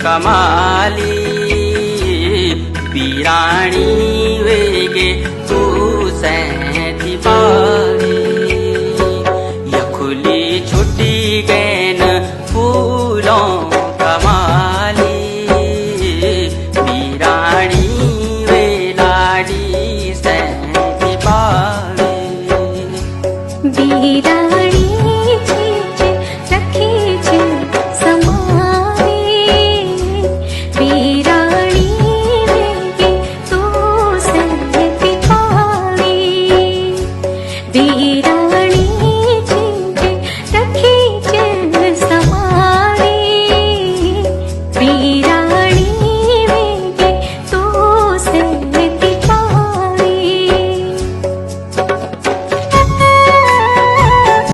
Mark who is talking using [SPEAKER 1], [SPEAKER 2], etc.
[SPEAKER 1] कमाली पीराणी वेगे तू सैंथी पावी यखुली छुट्टी गैन फूलों कमाली पीराणी वे लाडी सैंथी पावी
[SPEAKER 2] बीराणी